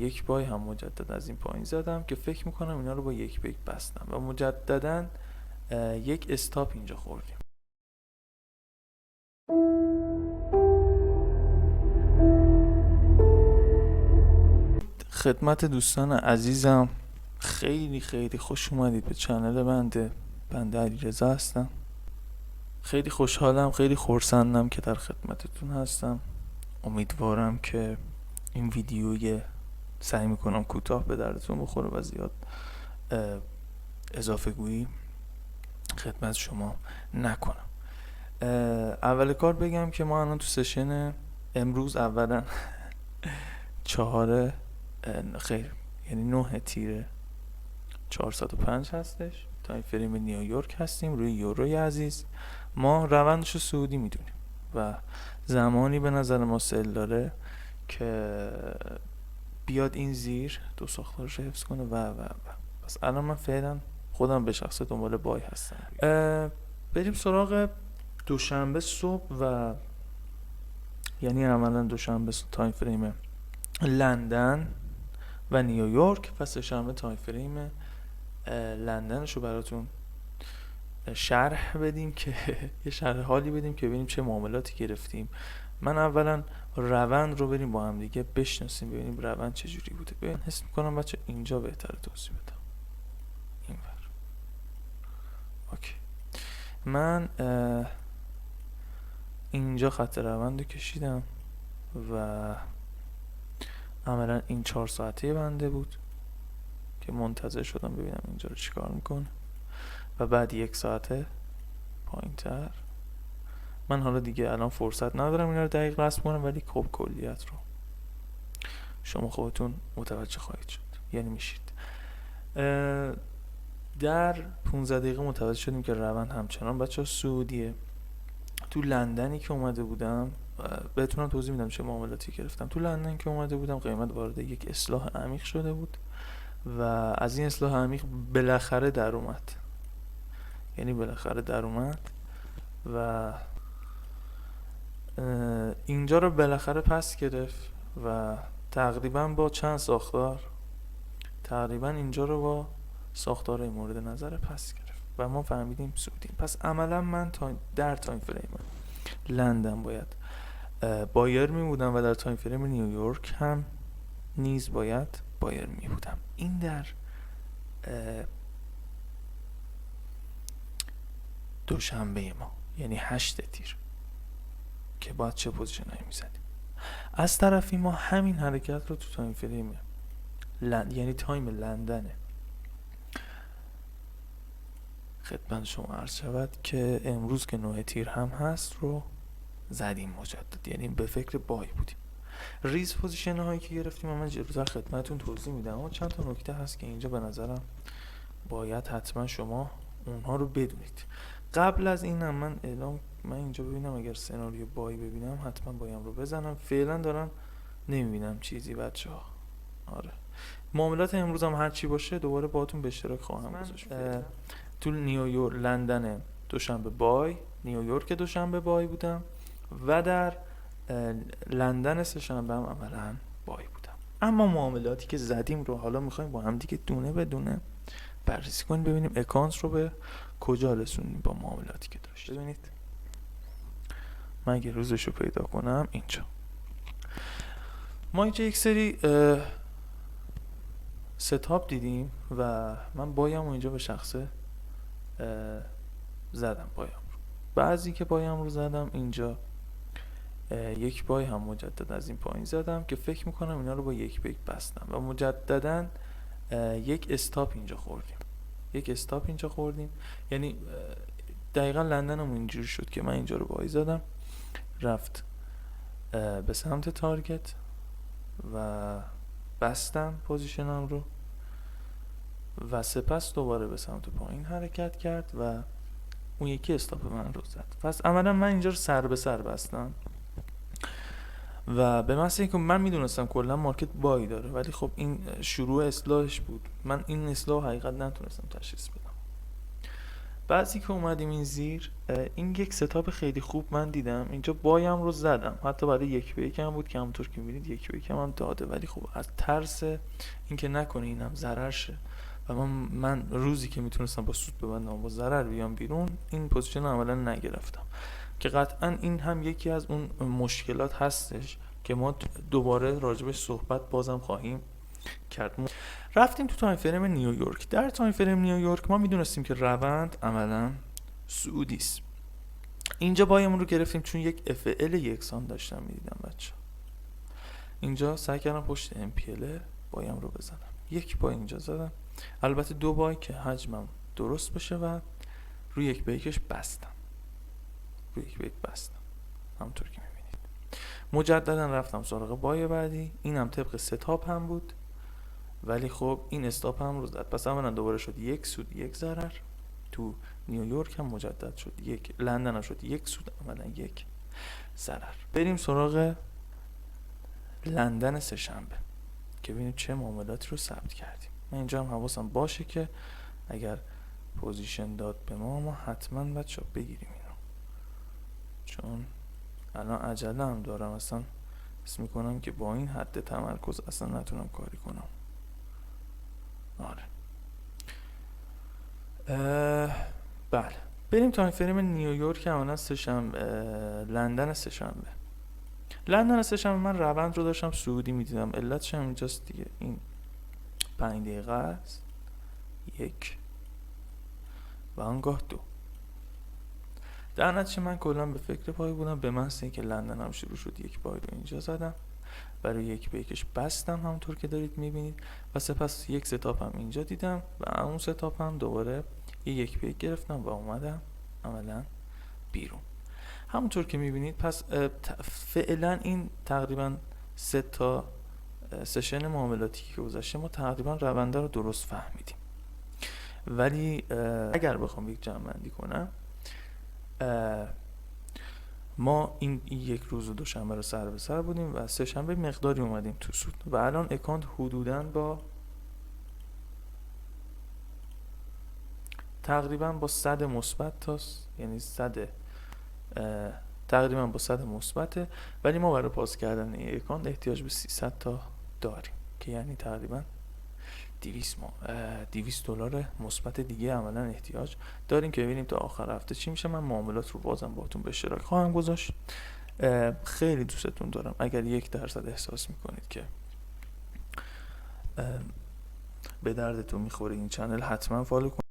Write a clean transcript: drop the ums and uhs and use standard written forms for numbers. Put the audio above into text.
یک بای هم مجدد از این پایین زدم که فکر میکنم اینا رو با یک بیک بستم و مجددا یک استاپ اینجا خوردیم. خدمت دوستان عزیزم، خیلی خیلی خوش اومدید به چنل بنده علیرضا هستم. خیلی خوشحالم، خیلی خرسندم که در خدمتتون هستم. امیدوارم که این ویدیوی سعی میکنم کوتاه به دردتون بخوره و زیاد اضافه گویی خدمت شما نکنم. اول کار بگم که ما الان تو سشن امروز اولا 4 خیر یعنی 9 تیر 405 هستش. تایم فریم نیویورک هستیم روی یوروی عزیز. ما روندش رو سعودی میدونیم و زمانی به نظر ما سل داره که بیاد این زیر دو ساختارش حفظ کنه و بس الان من فعلا خودم به شخص دنبال بای هستم. بریم سراغ دوشنبه صبح و یعنی عملا دوشنبه تایم فریم لندن و نیویورک و سه‌شنبه تایم فریم لندنش رو براتون شرح بدیم که یه شرح حالی بدیم که ببینیم چه معاملاتی گرفتیم. من اولا روند رو بریم با هم دیگه بشناسیم، ببینیم روند چجوری بوده. ببین حس میکنم بچه اینجا بهتره توضیح بدم. اینور اوکی. من اینجا خط روند رو کشیدم و عملا این 4 ساعته بنده بود که منتظر شدم ببینم اینجا رو چیکار میکنه و بعد 1 ساعته پایین تر. من حالا دیگه الان فرصت ندارم اینا رو دقیق رسم کنم، ولی خب کلیت رو شما خودتون متوجه خواهید شد، یعنی میشید. در 15 دقیقه متوجه شدیم که روند همچنان بچه‌ها سعودیه. تو لندنی که اومده بودم بهتونم توضیح میدم چه معاملاتی گرفتم. تو لندن که اومده بودم قیمت وارد یک اصلاح عمیق شده بود و از این اصلاح عمیق بالاخره در اومد، یعنی بالاخره در اومد و اینجا رو بالاخره پس گرفت و تقریبا با چند ساختار تقریبا اینجا رو با ساختار مورد نظر پس گرفت و ما فهمیدیم سودیم. پس عملا من در تایم فریم لندن باید بایر می بودم و در تایم فریم نیویورک هم نیز باید بایر می بودم. این در دوشنبه ما یعنی 8 تیر که باید چه پوزیشن هایی می زدیم. از طرفی ما همین حرکت رو تو تایم فریم یعنی تایم لندنه خدمت شما عرض شود که امروز که 9 تیر هم هست رو زدیم مجدد، یعنی به فکر بای بودیم. ریز پوزیشن هایی که گرفتیم من جلوتر خدمتتون توضیح میدم، اما چند تا نکته هست که اینجا به نظرم باید حتما شما اونها رو بدونید. قبل از اینم من اینجا ببینم اگر سناریو بای ببینم حتما بایم رو بزنم. فعلا دارم نمیبینم چیزی بچه‌ها. آره معاملات امروز هم هر چی باشه دوباره باهاتون به اشتراک خواهم گذاشت. تو نیویورک لندن دوشنبه بای، نیویورک دوشنبه بای بودم و در لندن سه‌شنبه هم عملا بای بودم. اما معاملاتی که زدیم رو حالا میخوایم با هم دیگه دونه به دونه بررسی کنیم، ببینیم اکانت رو به کجا رسونیم با معاملاتی که داشت. ببینید من اگه روزش رو پیدا کنم اینجا ما اینجا یک سری ستاپ دیدیم و من بایم رو اینجا به شخصه زدم بایم رو. بعضی که بایم رو زدم اینجا یک بای هم مجدد از این پایین زدم که فکر میکنم اینا رو با یک بیک بستم و مجددا یک استاپ اینجا خوردیم. یعنی دقیقا لندنم اینجوری شد که من اینجا رو بای زدم، رفت به سمت تارگت و بستم پوزیشنم رو و سپس دوباره به سمت پایین حرکت کرد و اون یکی استاپ من رو زد. پس عملا من اینجا رو سر به سر بستم و به محض اینکه من میدونستم کلا مارکت بای داره، ولی خب این شروع اصلاحش بود، من این اصلاح حقیقت نتونستم تشخیص بدم. بعضی که اومدیم این زیر، این یک ستاپ خیلی خوب من دیدم اینجا بایم رو زدم، حتی برای 1 به 1 هم بود که همونطور که میبینید 1 به 1 هم داده، ولی خب از ترس اینکه نکنه اینم ضرر شه و من روزی که میتونستم با سود ببندم و با ضرر بیام بیرون، این پوزیشن رو عملا نگرفتم، که قطعا این هم یکی از اون مشکلات هستش که ما دوباره راجبش صحبت بازم خواهیم کرد. رفتیم تو تایم فریم نیویورک. در تایم فریم نیویورک ما میدونستیم که روند عملا صعودی است. اینجا بایمون رو گرفتیم چون یک FL یکسان داشتم میدیدم بچه. اینجا سعی کردم پشت MPL بایم رو بزنم، 1 بای اینجا زدم، البته 2 بای که حجمم درست بشه و روی 1 به 1ش بستم، روی 1 به 1 بستم همونطور که میبینید. مجددا رفتم سراغ بای بعدی، اینم طبق ستاپ هم بود، ولی خب این استاپ هم رو زد، پس اولا دوباره شد 1 سود 1 ضرر. تو نیویورک هم مجدد شد 1، لندن هم شد 1 سود اولا 1 ضرر. بریم سراغ لندن سه‌شنبه که ببینیم چه معاملاتی رو ثبت کردیم. من اینجا هم حواسم باشه که اگر پوزیشن داد به ما حتما بچه بگیریم اینو، چون الان عجله هم دارم، اصلا حس میکنم که با این حد تمرکز اصلا نتونم کاری کنم. آره بله، بریم تایم فریم نیویورک عملا سه‌شنبه، لندن سه‌شنبه. لندن سه‌شنبه من روند رو داشتم صعودی میدیدم، علتش هم اینجاست دیگه، این 5 دقیقه است، 1 و آنگاه 2. در نتیجه من کلا به فکر پای بودم، به محض اینکه لندن هم شروع شد 1 بای رو اینجا زدم، برای 1 به 1ش بستم همونطور که دارید میبینید و سپس یک ستاپ هم اینجا دیدم و اون ستاپ هم دوباره 1 به 1 گرفتم و اومدم عملا بیرون همونطور که میبینید. پس فعلا این تقریبا 3 تا سشن معاملاتی که گذشته ما تقریبا رونده رو درست فهمیدیم، ولی اگر بخوام یک جمع‌بندی کنم، ما این 1 روز و دوشنبه رو سر به سر بودیم و سه‌شنبه مقداری اومدیم تو سود و الان اکانت حدوداً با تقریبا با 100 مثبت تاست، یعنی 100 تقریبا با 100 مثبته، ولی ما برای پاس کردن این اکانت احتیاج به 300 تا داریم که یعنی تقریبا 200 دلار مثبت دیگه عملا احتیاج داریم که ببینیم تا آخر هفته چی میشه. من معاملات رو بازم باهاتون به اشتراک خواهم گذاشت. خیلی دوستتون دارم. اگر 1% احساس میکنید که به دردتون میخوره این چنل، حتما فالو کنید.